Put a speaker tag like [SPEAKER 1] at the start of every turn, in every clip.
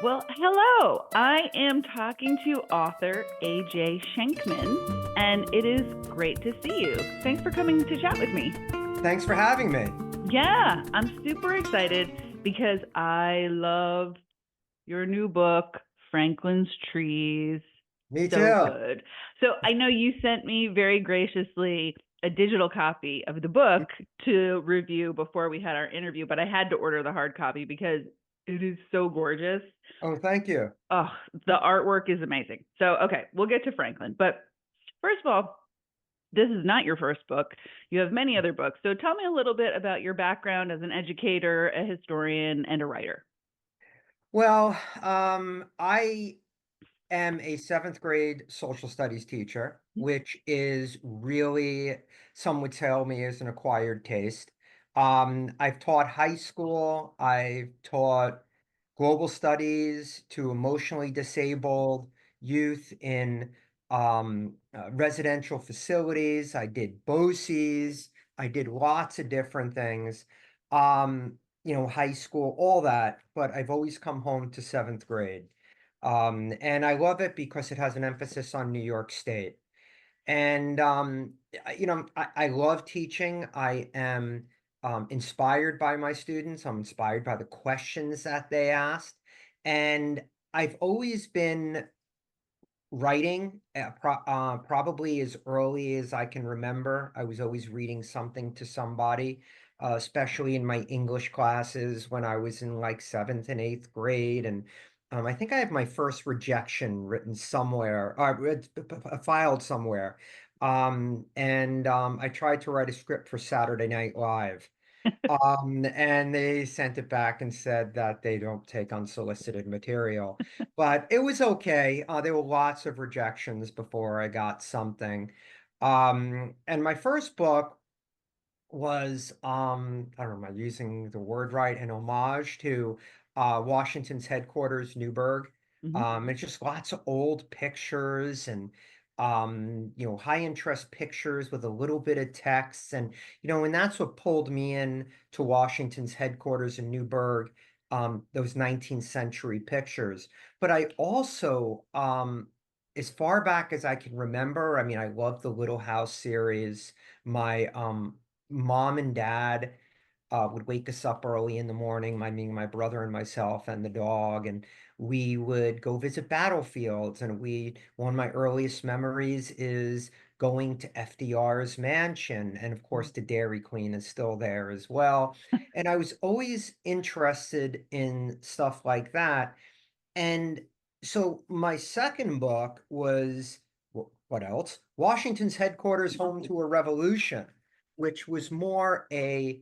[SPEAKER 1] Well, hello. I am talking to author AJ Schenkman, and it is great to see you. Thanks for coming to chat with me.
[SPEAKER 2] Thanks for having me.
[SPEAKER 1] Yeah, I'm super excited because I love your new book, Franklin's Trees.
[SPEAKER 2] Me
[SPEAKER 1] So
[SPEAKER 2] too.
[SPEAKER 1] good. So I know you sent me very graciously a digital copy of the book to review before we had our interview, but I had to order the hard copy because it is so gorgeous.
[SPEAKER 2] Oh, thank you.
[SPEAKER 1] Oh, the artwork is amazing. So, okay, we'll get to Franklin. But first of all, this is not your first book. You have many other books. So, tell me a little bit about your background as an educator, a historian, and a writer.
[SPEAKER 2] Well, I am a seventh grade social studies teacher, which is really, some would tell me, is an acquired taste. I've taught high school, I've taught global studies to emotionally disabled youth in residential facilities. I did BOCES. I did lots of different things. High school, all that, but I've always come home to seventh grade. And I love it because it has an emphasis on New York State. And I love teaching. I am inspired by my students. I'm inspired by the questions that they asked. And I've always been writing, probably as early as I can remember. I was always reading something to somebody, especially in my English classes when I was in like seventh and eighth grade. And I think I have my first rejection written somewhere, filed somewhere. I tried to write a script for Saturday Night Live. And they sent it back and said that they don't take unsolicited material. But it was okay. There were lots of rejections before I got something. And my first book was, I don't know, am I using the word right, an homage to Washington's headquarters, Newburgh.
[SPEAKER 1] Mm-hmm.
[SPEAKER 2] It's just lots of old pictures and high interest pictures with a little bit of text. And that's what pulled me in to Washington's headquarters in Newburgh, those 19th century pictures. But I also, as far back as I can remember, I mean, I love the Little House series. My mom and dad would wake us up early in the morning, my brother and myself and the dog, and we would go visit battlefields. And one of my earliest memories is going to FDR's mansion. And of course, the Dairy Queen is still there as well. And I was always interested in stuff like that. And so my second book was, what else? Washington's Headquarters Home to a Revolution, which was more a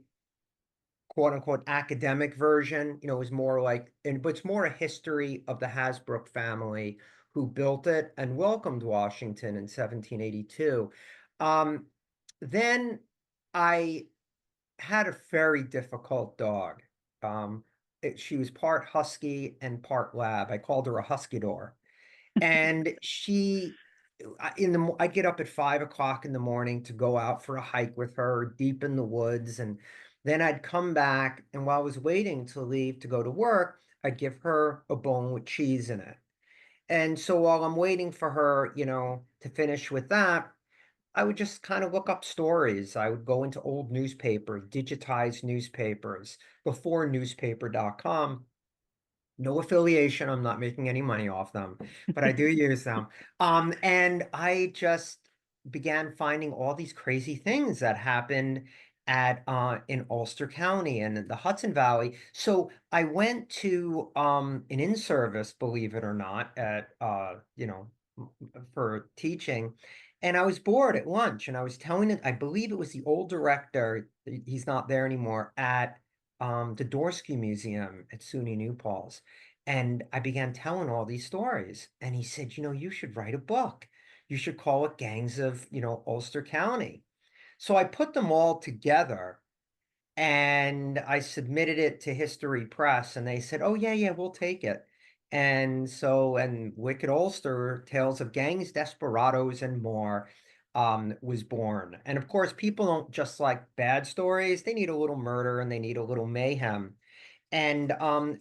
[SPEAKER 2] quote unquote academic version. It was more like, but it's more a history of the Hasbrook family who built it and welcomed Washington in 1782. Um, then I had a very difficult dog. She was part husky and part lab. I called her a huskador. And I get up at 5 o'clock in the morning to go out for a hike with her deep in the woods. And then I'd come back. And while I was waiting to leave to go to work, I'd give her a bone with cheese in it. And so while I'm waiting for her, to finish with that, I would just kind of look up stories. I would go into old newspapers, digitized newspapers before newspaper.com. No affiliation. I'm not making any money off them, but I do use them. And I just began finding all these crazy things that happened at in Ulster County and in the Hudson Valley. So I went to an in-service, believe it or not, at for teaching. And I was bored at lunch and I was telling it, I believe it was the old director, he's not there anymore, at the Dorsky Museum at SUNY New Paltz. And I began telling all these stories. And he said, you should write a book. You should call it Gangs of, Ulster County. So I put them all together and I submitted it to History Press and they said, "Oh yeah, yeah, we'll take it." And Wicked Ulster, Tales of Gangs, Desperados, and More was born. And of course, people don't just like bad stories. They need a little murder and they need a little mayhem. And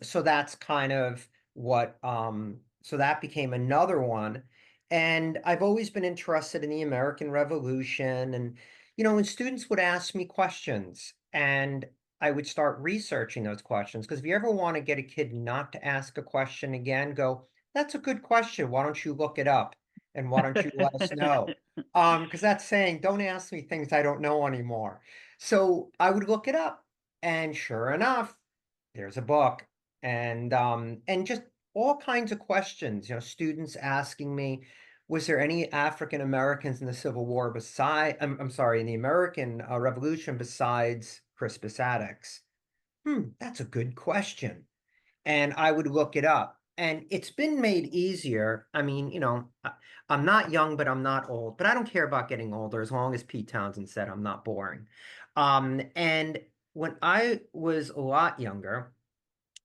[SPEAKER 2] so that's kind of so that became another one. And I've always been interested in the American Revolution. And, when students would ask me questions and I would start researching those questions, because if you ever want to get a kid not to ask a question again, go, that's a good question. Why don't you look it up? And why don't you let us know? Because that's saying, don't ask me things I don't know anymore. So I would look it up. And sure enough, there's a book. And just all kinds of questions, students asking me, was there any African Americans in the Civil War beside, I'm sorry, in the American Revolution besides Crispus Attucks? That's a good question. And I would look it up. And it's been made easier. I mean, I'm not young, but I'm not old. But I don't care about getting older as long as Pete Townsend said I'm not boring. And when I was a lot younger,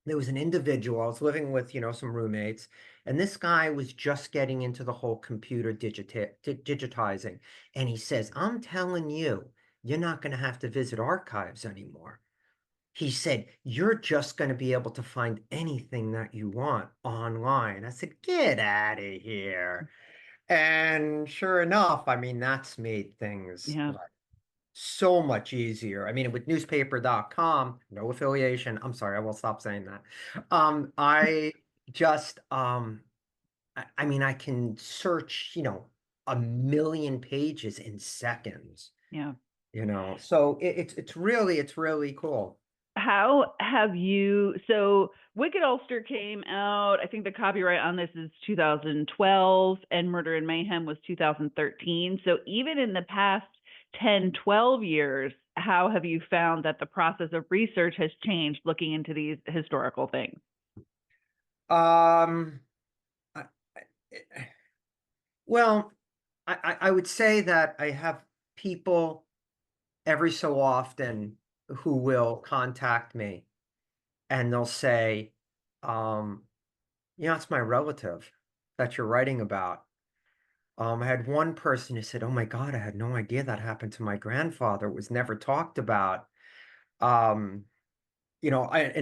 [SPEAKER 2] there was an individual, I was living with, some roommates, and this guy was just getting into the whole computer digitizing. And he says, I'm telling you, you're not going to have to visit archives anymore. He said, you're just going to be able to find anything that you want online. I said, get out of here. And sure enough, I mean, that's made things
[SPEAKER 1] Yeah.
[SPEAKER 2] like so much easier. I mean, with newspaper.com, no affiliation. I'm sorry, I will stop saying that. I just, I mean, I can search, a million pages in seconds,
[SPEAKER 1] Yeah.
[SPEAKER 2] so it's really cool.
[SPEAKER 1] How have you, so Wicked Ulster came out, I think the copyright on this is 2012 and Murder and Mayhem was 2013. So even in the past 10, 12 years, how have you found that the process of research has changed looking into these historical things?
[SPEAKER 2] Um, I, well, I would say that I have people every so often who will contact me and they'll say, um, it's my relative that you're writing about. I had one person who said, "Oh my God, I had no idea that happened to my grandfather. It was never talked about." Um, in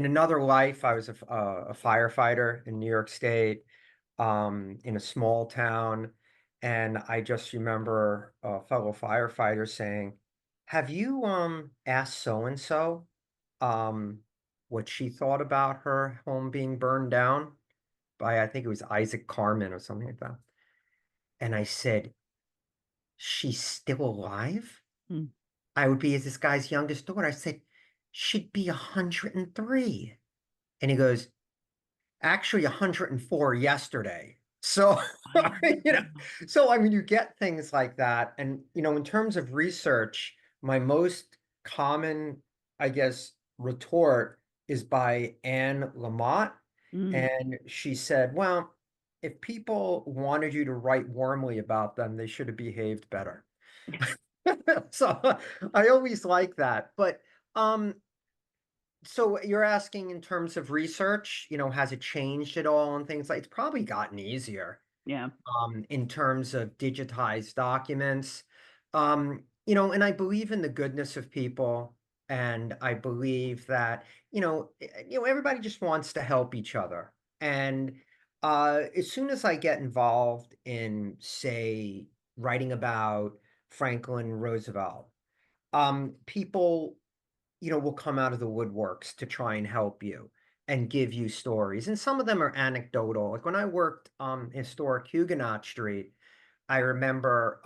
[SPEAKER 2] another life, I was a firefighter in New York State, in a small town, and I just remember a fellow firefighter saying, "Have you asked so and so what she thought about her home being burned down by, I think it was Isaac Carmen or something like that?" And I said, she's still alive?
[SPEAKER 1] Hmm.
[SPEAKER 2] I would be as this guy's youngest daughter. I said, she'd be 103. And he goes, actually 104 yesterday. So, you know,
[SPEAKER 1] Wow.
[SPEAKER 2] so I mean, you get things like that. And, in terms of research, my most common, I guess, retort is by Anne Lamott.
[SPEAKER 1] Mm.
[SPEAKER 2] And she said, well, if people wanted you to write warmly about them, they should have behaved better. So I always like that. But so you're asking in terms of research, has it changed at all and things like it's probably gotten easier
[SPEAKER 1] Yeah.
[SPEAKER 2] in terms of digitized documents. And I believe in the goodness of people, and I believe that, everybody just wants to help each other. And as soon as I get involved in, say, writing about Franklin Roosevelt, people will come out of the woodworks to try and help you and give you stories. And some of them are anecdotal. Like when I worked historic Huguenot Street, I remember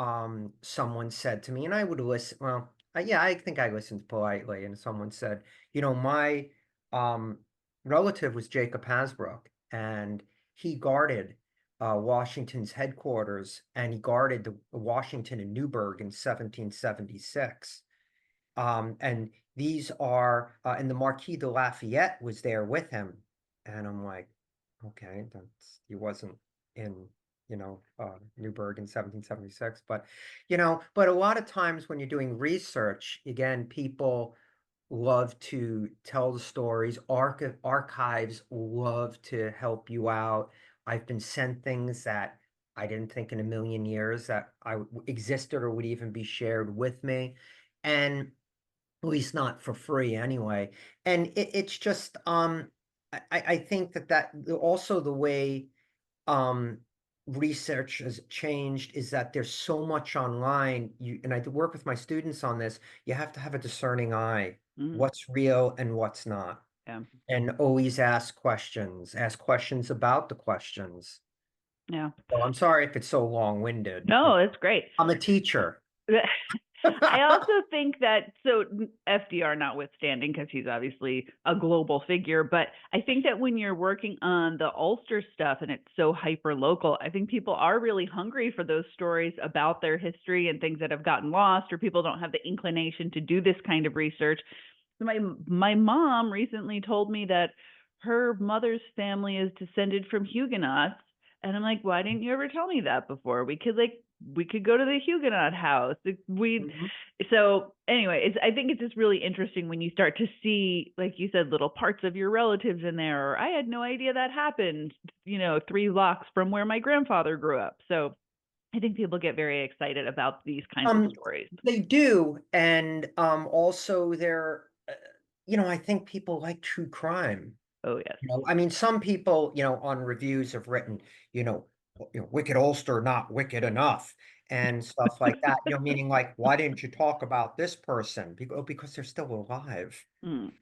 [SPEAKER 2] someone said to me, and I would listen. Well, yeah, I think I listened politely. And someone said, my um, relative was Jacob Hasbrook, and he guarded Washington's headquarters, and he guarded the Washington in Newburgh in 1776. And these are, and the Marquis de Lafayette was there with him. And I'm like, okay, he wasn't in, Newburgh in 1776. But a lot of times when you're doing research, again, people love to tell the stories. Archives love to help you out. I've been sent things that I didn't think in a million years that existed or would even be shared with me. And at least not for free anyway. And it's just I think that also the way um research has changed is that there's so much online. And I work with my students on this. You have to have a discerning eye,
[SPEAKER 1] Mm,
[SPEAKER 2] what's real and what's not.
[SPEAKER 1] yeah.
[SPEAKER 2] And always ask questions about the questions.
[SPEAKER 1] Yeah.
[SPEAKER 2] So I'm sorry if it's so long-winded.
[SPEAKER 1] No, it's great.
[SPEAKER 2] I'm a teacher.
[SPEAKER 1] I also think that, so FDR notwithstanding, because he's obviously a global figure, but I think that when you're working on the Ulster stuff and it's so hyper local, I think people are really hungry for those stories about their history and things that have gotten lost, or people don't have the inclination to do this kind of research. So my mom recently told me that her mother's family is descended from Huguenots, and I'm like, why didn't you ever tell me that before? We could go to the Huguenot house.
[SPEAKER 2] Mhm.
[SPEAKER 1] So anyway, I think it's just really interesting when you start to see, like you said, little parts of your relatives in there. Or I had no idea that happened, 3 blocks from where my grandfather grew up. So I think people get very excited about these kinds of stories.
[SPEAKER 2] They do, and also I think people like true crime.
[SPEAKER 1] Oh yes.
[SPEAKER 2] I mean, some people, on reviews have written, you know, wicked Ulster, not wicked enough, and stuff like that. Meaning like, why didn't you talk about this person? Because they're still alive.
[SPEAKER 1] Mm,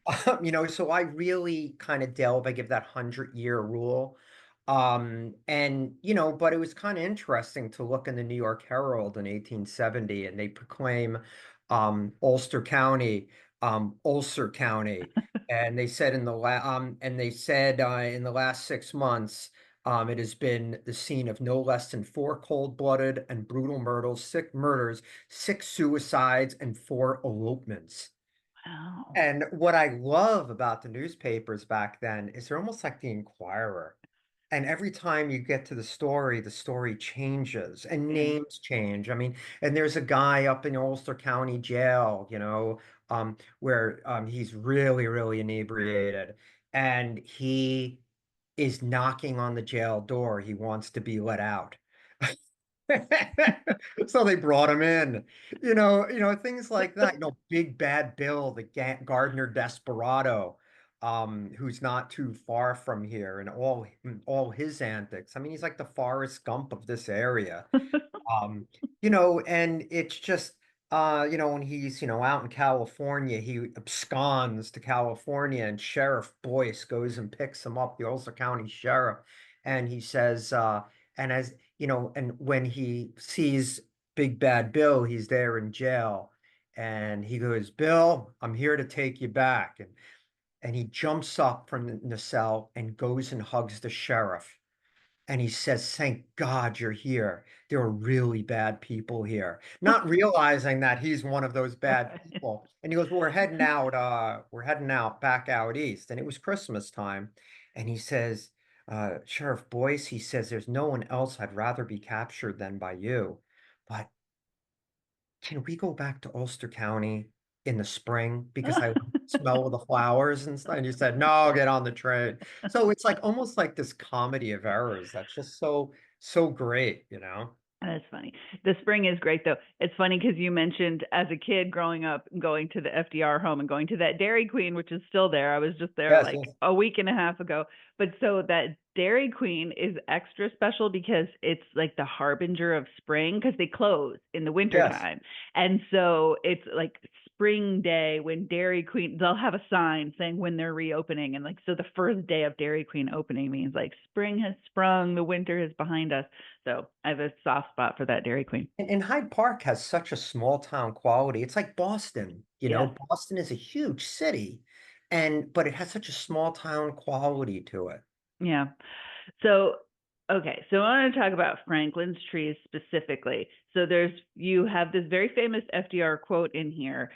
[SPEAKER 2] So I really kind of delve. I give that 100-year rule. But it was kind of interesting to look in the New York Herald in 1870, and they proclaim Ulster County, and they said in the last 6 months, it has been the scene of no less than 4 cold-blooded and brutal murders, 6 suicides, and 4 elopements.
[SPEAKER 1] wow.
[SPEAKER 2] And what I love about the newspapers back then is they're almost like the Inquirer. And every time you get to the story changes and
[SPEAKER 1] Yeah.
[SPEAKER 2] names change. I mean, and there's a guy up in Ulster County Jail, where he's really, really inebriated. And he is knocking on the jail door. He wants to be let out. So they brought him in, things like that. Big Bad Bill, the Gardner desperado, who's not too far from here, and all his antics. I mean, he's like the Forrest Gump of this area. Um, and it's just, when he's, out in California, he absconds to California, and Sheriff Boyce goes and picks him up, the Ulster County Sheriff, and he says, and as and when he sees Big Bad Bill, he's there in jail, and he goes, "Bill, I'm here to take you back," and he jumps up from the cell and goes and hugs the sheriff. And he says, "Thank God you're here. There are really bad people here." Not realizing that he's one of those bad
[SPEAKER 1] Right.
[SPEAKER 2] people. And he goes, "Well, we're heading out back out east." And it was Christmas time. And he says, "Sheriff Boyce," he says, "there's no one else I'd rather be captured than by you. But can we go back to Ulster County in the spring? Because I smell the flowers and stuff." And you said, "No, get on the train." So it's like almost like this comedy of errors that's just so, so great.
[SPEAKER 1] That's funny. The spring is great though. It's funny because you mentioned as a kid growing up, going to the FDR home and going to that Dairy Queen, which is still there. I was just there
[SPEAKER 2] Yes,
[SPEAKER 1] like
[SPEAKER 2] yes.
[SPEAKER 1] a week and a half ago. But so that Dairy Queen is extra special because it's like the harbinger of spring because they close in the
[SPEAKER 2] Yes.
[SPEAKER 1] wintertime. And so it's like spring day when Dairy Queen, they'll have a sign saying when they're reopening. And like, so the first day of Dairy Queen opening means like spring has sprung, the winter is behind us. So I have a soft spot for that Dairy Queen.
[SPEAKER 2] And Hyde Park has such a small town quality. It's like Boston.
[SPEAKER 1] Yes.
[SPEAKER 2] Boston is a huge city, but it has such a small town quality to it.
[SPEAKER 1] Yeah. So, okay. So I want to talk about Franklin's trees specifically. So you have this very famous FDR quote in here.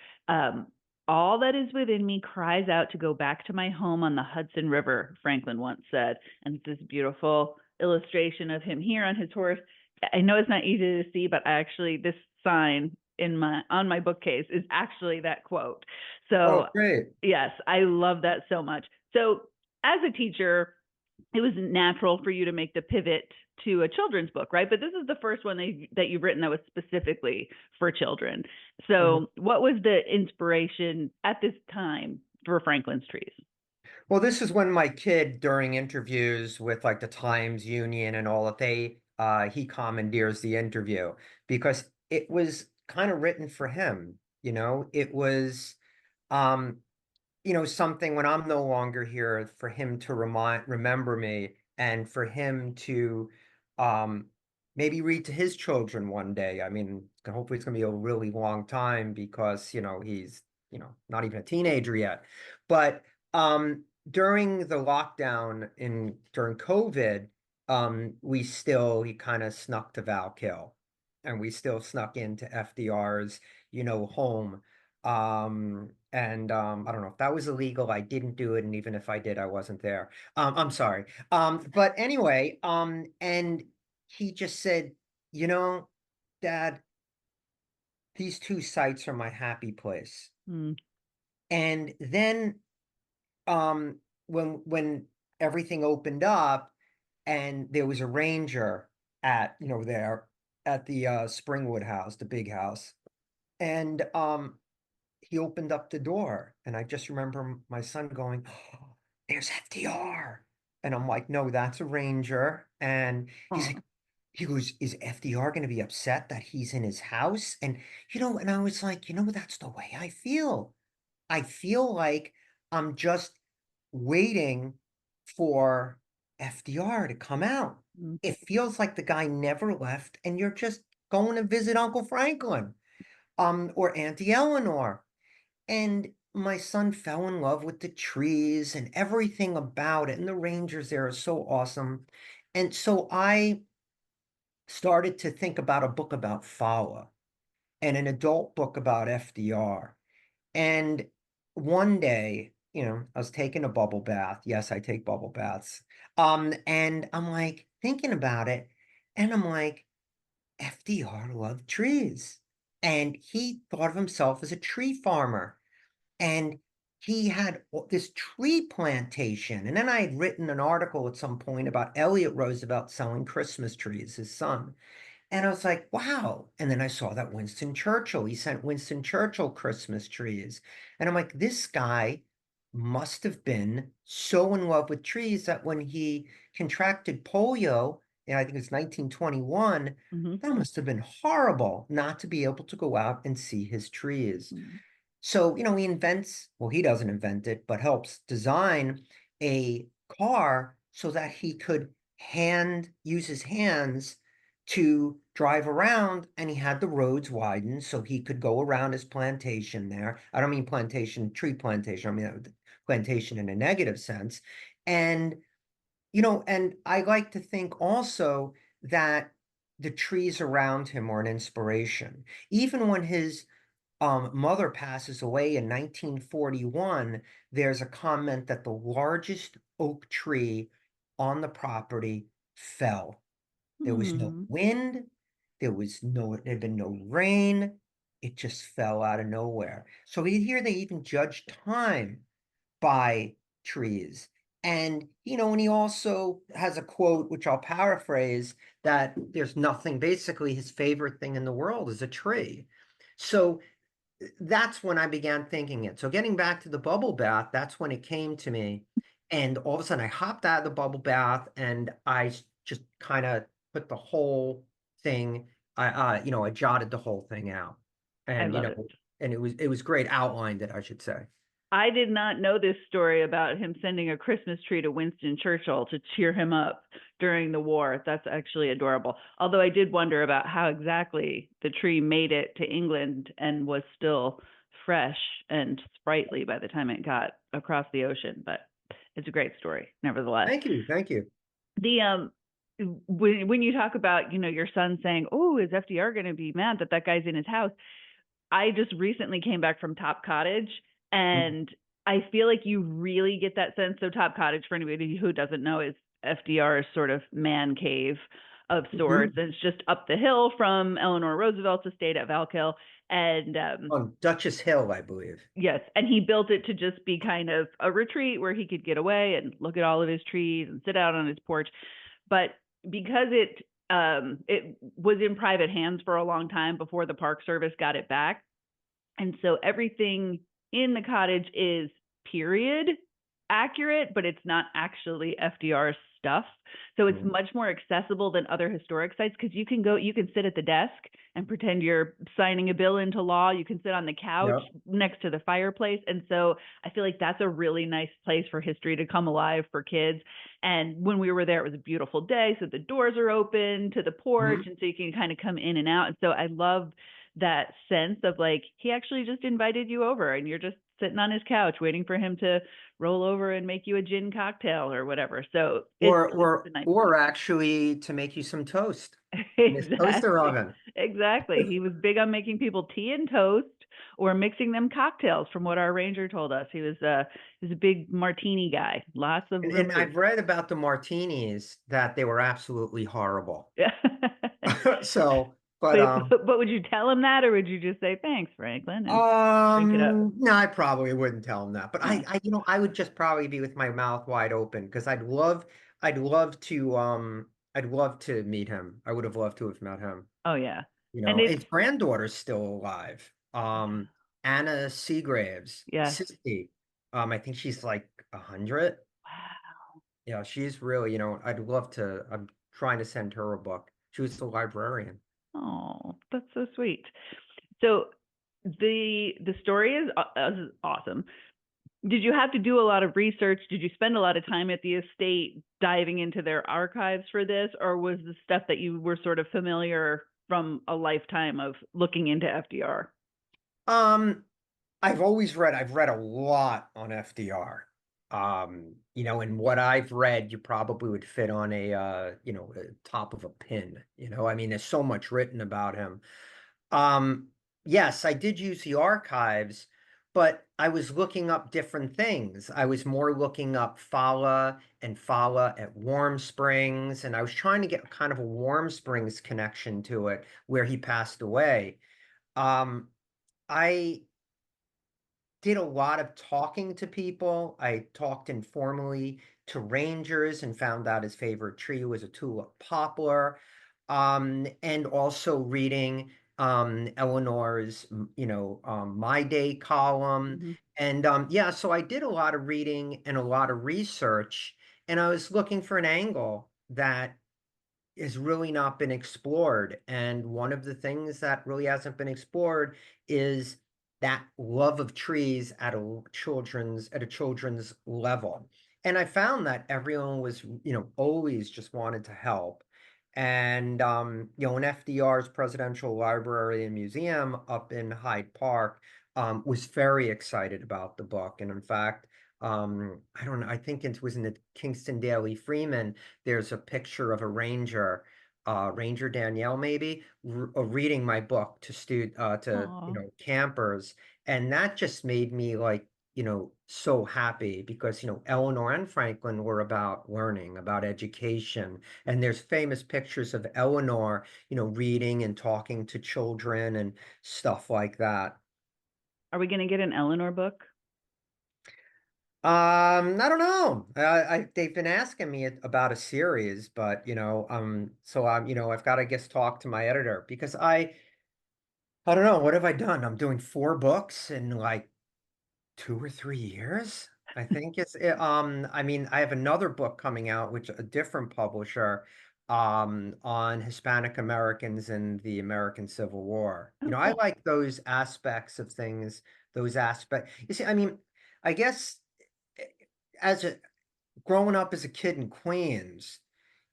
[SPEAKER 1] All that is within me cries out to go back to my home on the Hudson River, Franklin once said. And it's this beautiful illustration of him here on his horse. I know it's not easy to see, but this sign on my bookcase is actually that quote.
[SPEAKER 2] Oh,
[SPEAKER 1] So
[SPEAKER 2] great.
[SPEAKER 1] yes, I love that so much. So as a teacher, it was natural for you to make the pivot to a children's book, right? But this is the first one that you've written that was specifically for children.
[SPEAKER 2] Mhm.
[SPEAKER 1] So, what was the inspiration at this time for Franklin's Trees?
[SPEAKER 2] Well, this is when my kid, during interviews with like the Times Union and all that, he commandeers the interview because it was kind of written for him. It was, um, something when I'm no longer here for him to remember me and for him to, um, maybe read to his children one day. I mean, hopefully it's going to be a really long time because, he's, not even a teenager yet. But, during the lockdown during COVID, he kind of snuck to Valkill and we still snuck into FDR's, home. And I don't know if that was illegal. I didn't do it, and even if I did, I wasn't there. I'm sorry. But anyway, and he just said, you know, Dad, these two sites are my happy place.
[SPEAKER 1] Mm.
[SPEAKER 2] And then when everything opened up and there was a ranger at, there at the Springwood house, the big house. And he opened up the door, and I just remember my son going, "Oh, there's FDR." And I'm like, "No, that's a ranger." And
[SPEAKER 1] Aw.
[SPEAKER 2] he goes, "Is FDR going to be upset that he's in his house?" And, and I was like, that's the way I feel. I feel like I'm just waiting for FDR to come out.
[SPEAKER 1] Mm.
[SPEAKER 2] It feels like the guy never left, and you're just going to visit Uncle Franklin, or Auntie Eleanor. And my son fell in love with the trees and everything about it. And the rangers there are so awesome. And so I started to think about a book about Fala and an adult book about FDR. And one day, I was taking a bubble bath. Yes, I take bubble baths. And I'm like thinking about it, and I'm like, FDR loved trees. And he thought of himself as a tree farmer. And he had this tree plantation. And then I had written an article at some point about Elliot Roosevelt selling Christmas trees, his son. And I was like, wow. And then I saw that he sent Winston Churchill Christmas trees. And I'm like, this guy must have been so in love with trees that when he contracted polio, and I think it's 1921,
[SPEAKER 1] Hmm.
[SPEAKER 2] that must have been horrible not to be able to go out and see his trees. So, he doesn't invent it, but helps design a car so that he could use his hands to drive around, and he had the roads widened so he could go around his plantation there. I don't mean plantation, tree plantation. I mean plantation in a negative sense. And, and I like to think also that the trees around him are an inspiration. Even when his mother passes away in 1941, there's a comment that the largest oak tree on the property fell. There was no
[SPEAKER 1] Hmm.
[SPEAKER 2] wind, there had been no rain. It just fell out of nowhere. So here they even judge time by trees. And, and he also has a quote, which I'll paraphrase, that there's nothing, basically, his favorite thing in the world is a tree. So that's when I began thinking it. So getting back to the bubble bath, that's when it came to me. And all of a sudden I hopped out of the bubble bath and just kind of put the whole thing, I jotted the whole thing out.
[SPEAKER 1] I
[SPEAKER 2] And,
[SPEAKER 1] love it.
[SPEAKER 2] and it was great, outlined it, I should say.
[SPEAKER 1] I did not know this story about him sending a Christmas tree to Winston Churchill to cheer him up during the war. That's actually adorable. Although I did wonder about how exactly the tree made it to England and was still fresh and sprightly by the time it got across the ocean. But it's a great story, nevertheless.
[SPEAKER 2] Thank you. Thank you.
[SPEAKER 1] The when you talk about your son saying, "Oh, is FDR going to be mad that that guy's in his house?" I just recently came back from Top Cottage,
[SPEAKER 2] Mm.
[SPEAKER 1] and I feel like you really get that sense. So Top Cottage, for anybody who doesn't know, is FDR's sort of man cave of sorts.
[SPEAKER 2] Mhm.
[SPEAKER 1] And it's just up the hill from Eleanor Roosevelt's estate at Valkill. And
[SPEAKER 2] On Duchess Hill, I believe.
[SPEAKER 1] yes, and he built it to just be kind of a retreat where he could get away and look at all of his trees and sit out on his porch. But because it was in private hands for a long time before the Park Service got it back, and so everything in the cottage is period accurate, but it's not actually FDR stuff. So it's
[SPEAKER 2] Mm.
[SPEAKER 1] much more accessible than other historic sites because you can sit at the desk and pretend you're signing a bill into law. You can sit on the couch
[SPEAKER 2] Yep.
[SPEAKER 1] next to the fireplace. And so I feel like that's a really nice place for history to come alive for kids. And when we were there, it was a beautiful day. So the doors are open to the porch.
[SPEAKER 2] Mhm.
[SPEAKER 1] And so you can kind of come in and out. And so I love that sense of like, he actually just invited you over and you're just sitting on his couch waiting for him to roll over and make you a gin cocktail or whatever. So it's
[SPEAKER 2] Or
[SPEAKER 1] really
[SPEAKER 2] or
[SPEAKER 1] a nice
[SPEAKER 2] or actually to make you some toast
[SPEAKER 1] place.
[SPEAKER 2] in his toaster
[SPEAKER 1] Exactly.
[SPEAKER 2] oven.
[SPEAKER 1] Exactly. He was big on making people tea and toast or mixing them cocktails from what our ranger told us. He was a big martini guy. Lots of
[SPEAKER 2] And
[SPEAKER 1] vermouth.
[SPEAKER 2] I've read about the martinis that they were absolutely horrible.
[SPEAKER 1] Yeah.
[SPEAKER 2] So, but
[SPEAKER 1] But would you tell him that or would you just say thanks, Franklin, and drink it up?
[SPEAKER 2] no, I probably wouldn't tell him that. But
[SPEAKER 1] Yeah.
[SPEAKER 2] I would just probably be with my mouth wide open because I'd love to meet him. I would have loved to have met him.
[SPEAKER 1] Oh yeah.
[SPEAKER 2] You
[SPEAKER 1] And
[SPEAKER 2] know,
[SPEAKER 1] it's
[SPEAKER 2] his granddaughter's still alive. Anna Seagraves,
[SPEAKER 1] yes.
[SPEAKER 2] 60. I think she's like 100.
[SPEAKER 1] Wow.
[SPEAKER 2] Yeah, she's really, I'd love to. I'm trying to send her a book. She was the librarian.
[SPEAKER 1] Oh, that's so sweet. So the story is awesome. Did you have to do a lot of research? Did you spend a lot of time at the estate diving into their archives for this, or was the stuff that you were sort of familiar from a lifetime of looking into FDR?
[SPEAKER 2] Um, I've read a lot on FDR. And what I've read, you probably would fit on a top of a pin. I mean, there's so much written about him. Um, yes, I did use the archives, but I was looking up different things. I was more looking up Fala at Warm Springs, and I was trying to get kind of a Warm Springs connection to it where he passed away. Um, I did a lot of talking to people. I talked informally to rangers and found out his favorite tree was a tulip poplar. And also reading Eleanor's, My Day column.
[SPEAKER 1] Mm-hmm.
[SPEAKER 2] And yeah, so I did a lot of reading and a lot of research, and I was looking for an angle that has really not been explored. And one of the things that really hasn't been explored is that love of trees at a children's level. And I found that everyone was, always just wanted to help. And in FDR's Presidential Library and Museum up in Hyde Park was very excited about the book. And in fact, I don't know, I think it was in the Kingston Daily Freeman, there's a picture of a ranger, Ranger Danielle maybe, reading my book to
[SPEAKER 1] Aw.
[SPEAKER 2] campers, and that just made me like, so happy because Eleanor and Franklin were about learning, about education, and there's famous pictures of Eleanor, reading and talking to children and stuff like that.
[SPEAKER 1] Are we going to get an Eleanor book?
[SPEAKER 2] I don't know. They've been asking me about a series, but so I've got to guess talk to my editor because I don't know, what have I done? I'm doing 4 books in like 2 or 3 years. I think I mean, I have another book coming out, which a different publisher, on Hispanic Americans in the American Civil War.
[SPEAKER 1] Oh,
[SPEAKER 2] I
[SPEAKER 1] cool.
[SPEAKER 2] like those aspects of things, those aspects. You see, I mean, I guess eh, as a growing up as a kid in Queens,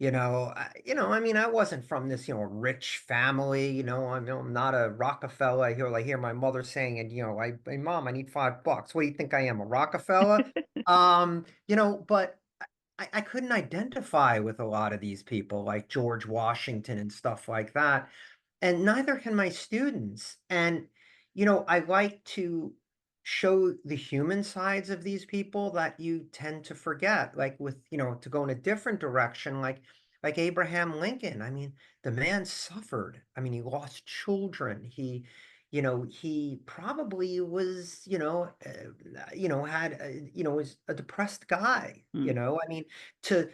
[SPEAKER 2] I mean, I wasn't from this, rich family, I'm not a Rockefeller. I hear my mother saying, and hey, Mom, I need $5. What do you think I am, a Rockefeller? But I couldn't identify with a lot of these people like George Washington and stuff like that, and neither can my students. And I like to show the human sides of these people that you tend to forget, like with, to go in a different direction, like Abraham Lincoln. I mean, the man suffered. I mean, he lost children. He probably was, had, was a depressed guy.
[SPEAKER 1] Mm.
[SPEAKER 2] I mean, to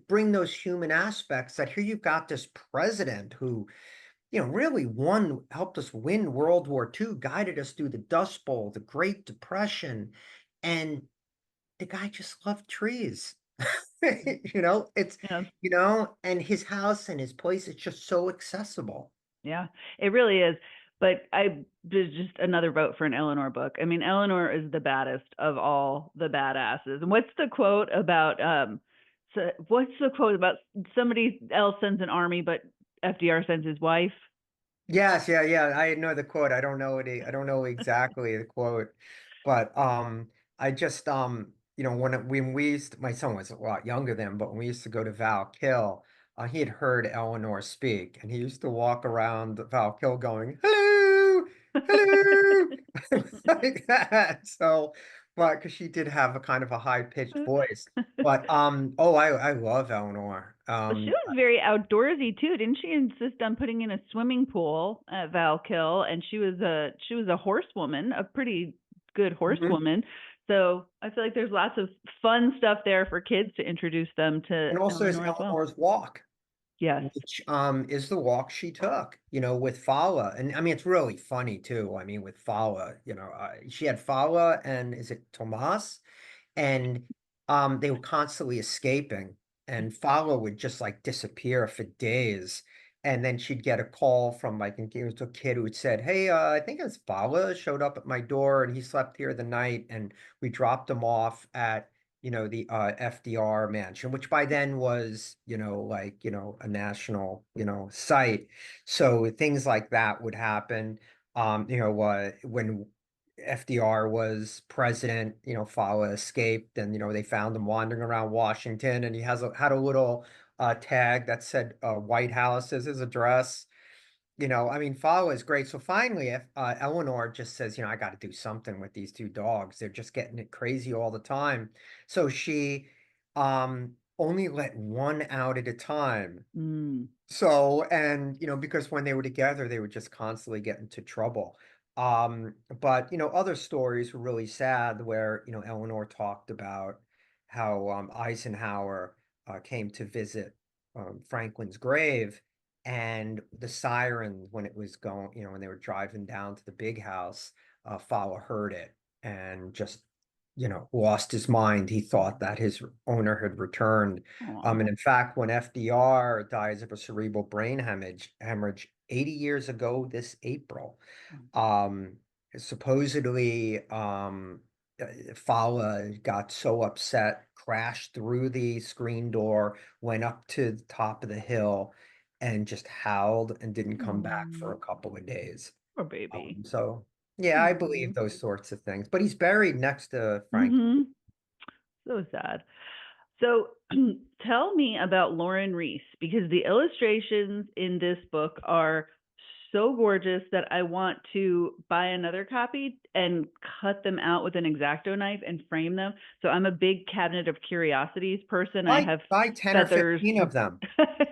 [SPEAKER 2] bring those human aspects, that here you've got this president who, really helped us win World War II, guided us through the Dust Bowl, the Great Depression, and the guy just loved trees. It's,
[SPEAKER 1] Yeah.
[SPEAKER 2] and his house and his place is just so accessible.
[SPEAKER 1] Yeah, it really is. But there's just another vote for an Eleanor book. I mean, Eleanor is the baddest of all the badasses. And what's the quote about so what's the quote about somebody else sends an army, but FDR sends his wife?
[SPEAKER 2] Yes, yeah, yeah. I know the quote. I don't know exactly the quote, but I just when we used my son was a lot younger then, but when we used to go to Valkill, he had heard Eleanor speak, and he used to walk around Valkill going, "Hello, hello," like that. So, but because she did have a kind of a high-pitched voice, but oh, I love Eleanor.
[SPEAKER 1] Well, she was very outdoorsy too, didn't she? Insist on putting in a swimming pool at Valkill, and she was a horsewoman, a pretty good
[SPEAKER 2] Mhm.
[SPEAKER 1] horsewoman. So I feel like there's lots of fun stuff there for kids to introduce them to
[SPEAKER 2] And also there's
[SPEAKER 1] Eleanor as well.
[SPEAKER 2] Eleanor's walk,
[SPEAKER 1] Yes.
[SPEAKER 2] which is the walk she took, with Fala. And I mean, it's really funny too. I mean, with Fala, she had Fala and is it Tomas? And they were constantly escaping, and Fowler would just like disappear for days. And then she'd get a call from like, it was a kid who had said, "Hey, I think it's Fowler showed up at my door and he slept here the night." And we dropped him off at, the FDR mansion, which by then was, like, a national, site. So things like that would happen. When FDR was president, Fowler escaped, and they found him wandering around Washington, and he had a little tag that said White House as his address. I mean, Fowler is great. So finally, Eleanor just says, I got to do something with these two dogs. They're just getting it crazy all the time. So she only let one out at a time.
[SPEAKER 1] Mm.
[SPEAKER 2] So, and because when they were together, they would just constantly get into trouble. But other stories were really sad where, Eleanor talked about how Eisenhower came to visit Franklin's grave, and the siren when it was going, when they were driving down to the big house, Fowler heard it and just, lost his mind. He thought that his owner had returned.
[SPEAKER 1] Aw.
[SPEAKER 2] And in fact, when FDR dies of a cerebral brain hemorrhage 80 years ago this April, um, supposedly Fowler got so upset, crashed through the screen door, went up to the top of the hill, and just howled and didn't come back for
[SPEAKER 1] Mm.
[SPEAKER 2] a couple of days.
[SPEAKER 1] Poor baby.
[SPEAKER 2] So, yeah, I believe
[SPEAKER 1] Mm.
[SPEAKER 2] those sorts of things. But he's buried next to Frank.
[SPEAKER 1] Mm-hmm. So sad. So tell me about Lauren Reese, because the illustrations in this book are so gorgeous that I want to buy another copy and cut them out with an X-Acto knife and frame them. So I'm a big cabinet of curiosities person. I have
[SPEAKER 2] Buy 10 or
[SPEAKER 1] feathers.
[SPEAKER 2] 15 of them.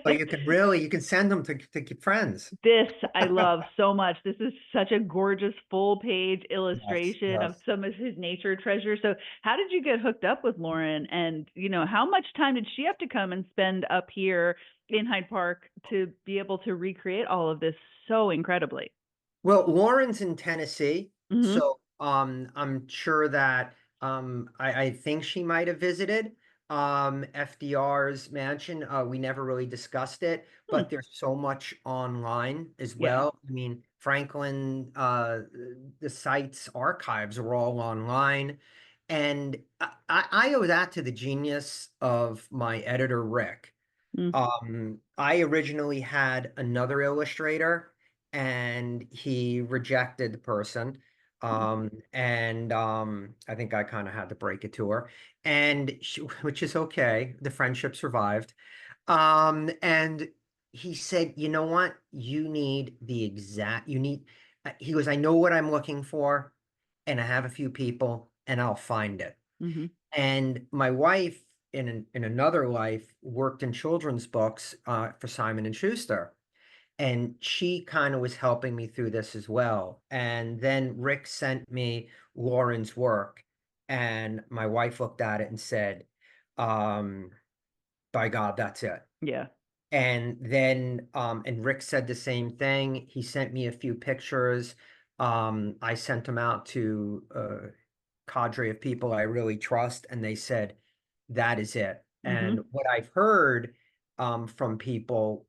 [SPEAKER 2] So you can send them to friends.
[SPEAKER 1] This I love so much. This is such a gorgeous full page
[SPEAKER 2] Yes,
[SPEAKER 1] illustration of
[SPEAKER 2] yes.
[SPEAKER 1] some of his nature treasures. So, how did you get hooked up with Lauren? And, how much time did she have to come and spend up here in Hyde Park to be able to recreate all of this so incredibly?
[SPEAKER 2] Well, Lauren's in Tennessee,
[SPEAKER 1] Hmm.
[SPEAKER 2] so I'm sure that I think she might have visited FDR's mansion. We never really discussed it,
[SPEAKER 1] Hmm.
[SPEAKER 2] but there's so much online as
[SPEAKER 1] Yeah.
[SPEAKER 2] well. I mean, Franklin, the site's archives are all online, and I owe that to the genius of my editor, Rick.
[SPEAKER 1] Mm.
[SPEAKER 2] I originally had another illustrator, and he rejected the person. And I think I kind of had to break it to her, and which is okay. The friendship survived. And he said, "You know what? You need." He goes, "I know what I'm looking for, and I have a few people, and I'll find it."
[SPEAKER 1] Hmm.
[SPEAKER 2] And my wife, in another life, worked in children's books for Simon and Schuster, and she kind of was helping me through this as well. And then Rick sent me Lauren's work, and my wife looked at it and said, um, "By God, that's it."
[SPEAKER 1] Yeah.
[SPEAKER 2] And then and Rick said the same thing. He sent me a few pictures. I sent them out to cadre of people I really trust, and they said, that is it. And
[SPEAKER 1] Mm-hmm.
[SPEAKER 2] what I've heard from people,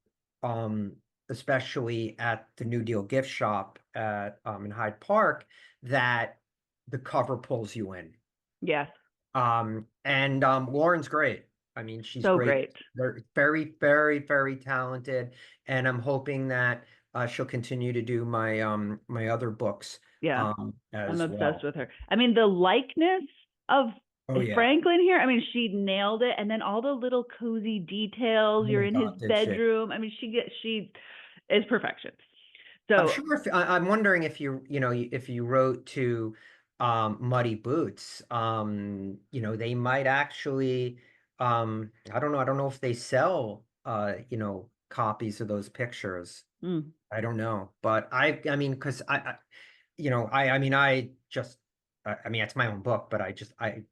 [SPEAKER 2] especially at the New Deal gift shop at in Hyde Park, that the cover pulls you in.
[SPEAKER 1] Yes.
[SPEAKER 2] And Lauren's great. I mean, she's
[SPEAKER 1] So
[SPEAKER 2] great.
[SPEAKER 1] great.
[SPEAKER 2] Very, very, very, very talented. And I'm hoping that she'll continue to do my other books
[SPEAKER 1] Yeah. I'm
[SPEAKER 2] as
[SPEAKER 1] obsessed
[SPEAKER 2] well.
[SPEAKER 1] with her. I mean, the likeness of
[SPEAKER 2] Oh yeah.
[SPEAKER 1] Franklin here, I mean, she nailed it. And then all the little cozy details.
[SPEAKER 2] Oh
[SPEAKER 1] You're
[SPEAKER 2] my
[SPEAKER 1] in his
[SPEAKER 2] God, did she?
[SPEAKER 1] bedroom. I mean, she is perfection.
[SPEAKER 2] I'm
[SPEAKER 1] So,
[SPEAKER 2] sure if I'm wondering if if you wrote to Muddy Boots, they might actually I don't know if they sell copies of those pictures.
[SPEAKER 1] mm,
[SPEAKER 2] I don't know. But I mean because I mean I mean it's my own book, but I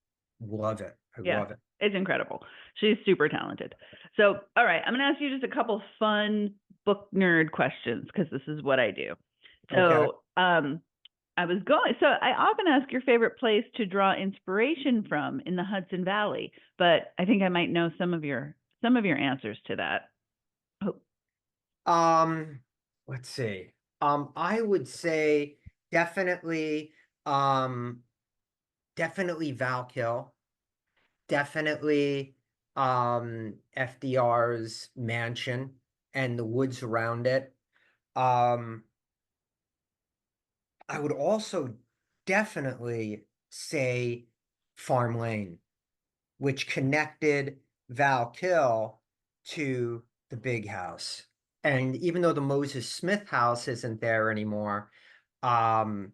[SPEAKER 2] love it. I
[SPEAKER 1] yeah,
[SPEAKER 2] love it.
[SPEAKER 1] it's incredible. She's super talented. So, all right, I'm going to ask you just a couple fun book nerd questions because this is what I do.
[SPEAKER 2] Okay.
[SPEAKER 1] So, so I often ask your favorite place to draw inspiration from in the Hudson Valley, but I think I might know some of your answers to that. Oh,
[SPEAKER 2] Um, let's see. I would say definitely, um, definitely Valkill, definitely, FDR's mansion and the woods around it. Um, I would also definitely say Farm Lane, which connected Valkill to the big house. And even though the Moses Smith house isn't there anymore, um,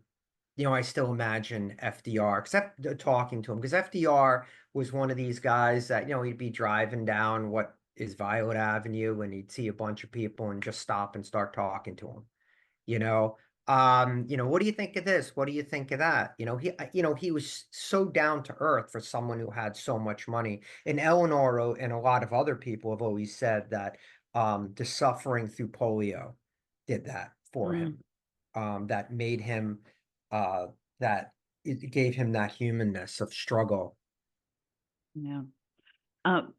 [SPEAKER 2] I still imagine FDR, except talking to him, because FDR was one of these guys that, he'd be driving down what is Violet Avenue and he'd see a bunch of people and just stop and start talking to them you know what do you think of this, what do you think of that? He was so down to earth for someone who had so much money. And Eleanor and a lot of other people have always said that the suffering through polio did that for
[SPEAKER 1] mm,
[SPEAKER 2] him, that made him uh that it gave him that humanness of struggle.
[SPEAKER 1] yeah.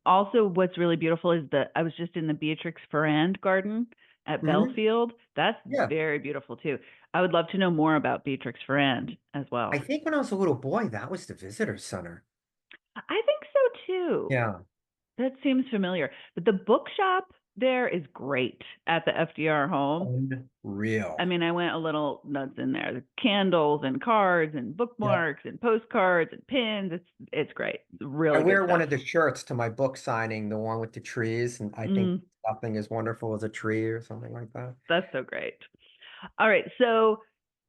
[SPEAKER 1] Also, what's really beautiful is that I was just in the Beatrix Ferrand Garden at
[SPEAKER 2] Hmm.
[SPEAKER 1] Belfield. That's
[SPEAKER 2] Yeah,
[SPEAKER 1] very beautiful too. I would love to know more about Beatrix Ferrand as
[SPEAKER 2] I
[SPEAKER 1] well.
[SPEAKER 2] think when I was a little boy that was the visitor center.
[SPEAKER 1] I think so too.
[SPEAKER 2] Yeah.
[SPEAKER 1] That seems familiar. But the bookshop there is great at the FDR home. I
[SPEAKER 2] Unreal.
[SPEAKER 1] mean, I went a little nuts in there. The candles and cards and
[SPEAKER 2] Yeah.
[SPEAKER 1] bookmarks and postcards and pins. It's great.
[SPEAKER 2] I
[SPEAKER 1] Really good
[SPEAKER 2] wear one
[SPEAKER 1] stuff.
[SPEAKER 2] of the shirts to my book signing, the one with the trees, and I think
[SPEAKER 1] Mm,
[SPEAKER 2] nothing as wonderful as a tree or something like that.
[SPEAKER 1] that's so great. All right. So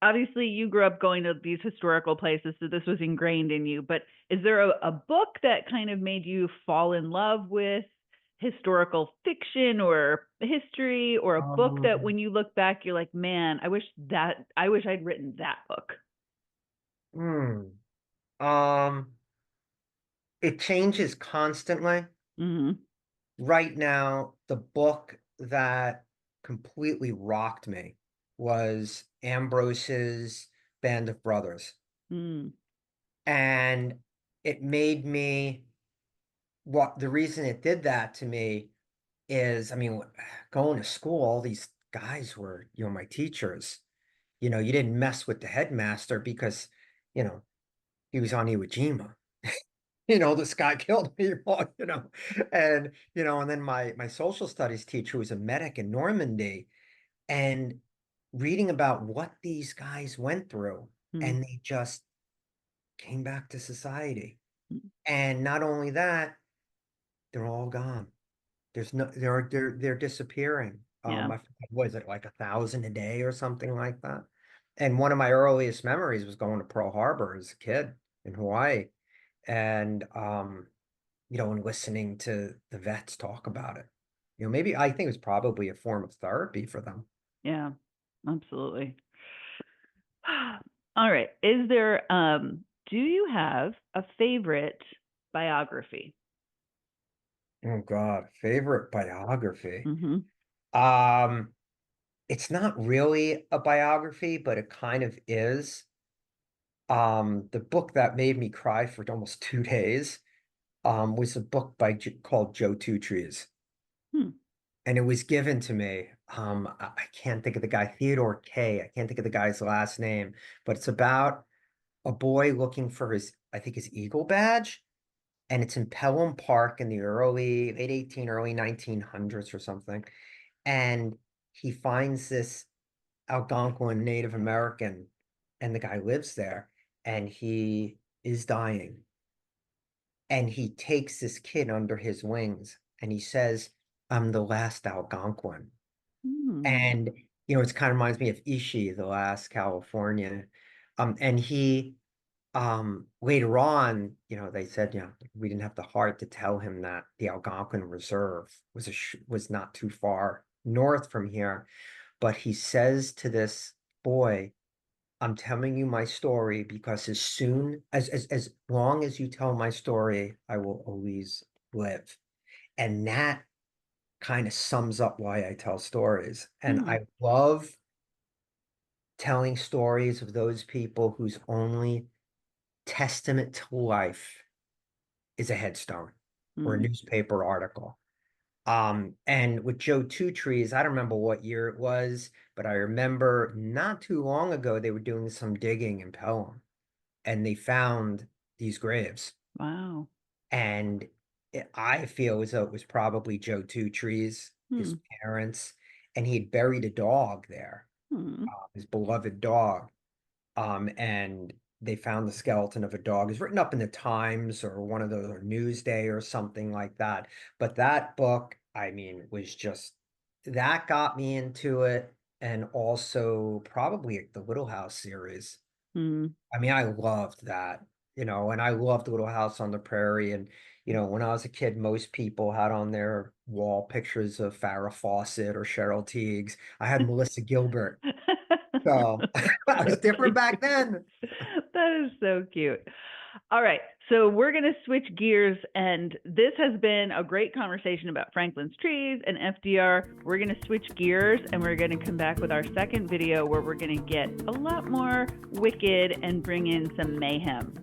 [SPEAKER 1] obviously you grew up going to these historical places, so this was ingrained in you. But is there a book that kind of made you fall in love with historical fiction or history, or a book that
[SPEAKER 2] Um,
[SPEAKER 1] when you look back, you're like, man, I wish I'd written that book.
[SPEAKER 2] hmm. Um, it changes constantly.
[SPEAKER 1] Mm-hmm.
[SPEAKER 2] Right now, the book that completely rocked me was Ambrose's Band of Brothers.
[SPEAKER 1] Mm,
[SPEAKER 2] And it made me, what the reason it did that to me is, I mean, going to school, all these guys were, my teachers. You didn't mess with the headmaster because, you know, he was on Iwo Jima. This guy killed people, and then my social studies teacher was a medic in Normandy, and reading about what these guys went through,
[SPEAKER 1] mm,
[SPEAKER 2] and they just came back to society.
[SPEAKER 1] mm.
[SPEAKER 2] And not only that, they're all gone. There's no, they're disappearing.
[SPEAKER 1] Yeah.
[SPEAKER 2] Was it like 1,000 a day or something like that? And one of my earliest memories was going to Pearl Harbor as a kid in Hawaii, and and listening to the vets talk about it. Maybe I think it was probably a form of therapy for them.
[SPEAKER 1] Yeah. Absolutely. All right. Is there do you have a favorite biography?
[SPEAKER 2] Oh God, favorite biography.
[SPEAKER 1] Mm-hmm.
[SPEAKER 2] Um, it's not really a biography, but it kind of is. The book that made me cry for almost 2 days was a book called Joe Two Trees.
[SPEAKER 1] Hmm.
[SPEAKER 2] And it was given to me. I can't think of the guy, Theodore K. I can't think of the guy's last name, but it's about a boy looking for I think his Eagle badge. And it's in Pelham Park in the late 18, early 1900s or something. And he finds this Algonquin Native American, and the guy lives there, and he is dying. And he takes this kid under his wings, and he says, "I'm the last Algonquin."
[SPEAKER 1] Hmm.
[SPEAKER 2] And, it kind of reminds me of Ishi, the last Californian. And he, later on, they said, we didn't have the heart to tell him that the Algonquin Reserve was not too far north from here. But he says to this boy, "I'm telling you my story because as long as you tell my story, I will always live." And that kind of sums up why I tell stories. And
[SPEAKER 1] Hmm.
[SPEAKER 2] I love telling stories of those people whose only testament to life is a headstone or a
[SPEAKER 1] Hmm.
[SPEAKER 2] newspaper article. And with Joe Two Trees, I don't remember what year it was, but I remember not too long ago they were doing some digging in Pelham, and they found these graves.
[SPEAKER 1] Wow.
[SPEAKER 2] And I feel as though it was probably Joe Two Trees, his
[SPEAKER 1] Hmm.
[SPEAKER 2] parents, and he had buried a dog there,
[SPEAKER 1] Hmm.
[SPEAKER 2] his beloved dog. And they found the skeleton of a dog. It's written up in the Times or one of those, or Newsday or something like that. But that book, I mean, was just that got me into it. And also probably the Little House series.
[SPEAKER 1] Hmm.
[SPEAKER 2] I mean, I loved that, and I loved Little House on the Prairie. And, when I was a kid, most people had on their wall pictures of Farrah Fawcett or Cheryl Tiegs. I had Melissa Gilbert. So I was different back then.
[SPEAKER 1] That is so cute. All right. So we're going to switch gears. And this has been a great conversation about Franklin's trees and FDR. We're going to switch gears and we're going to come back with our second video where we're going to get a lot more wicked and bring in some mayhem.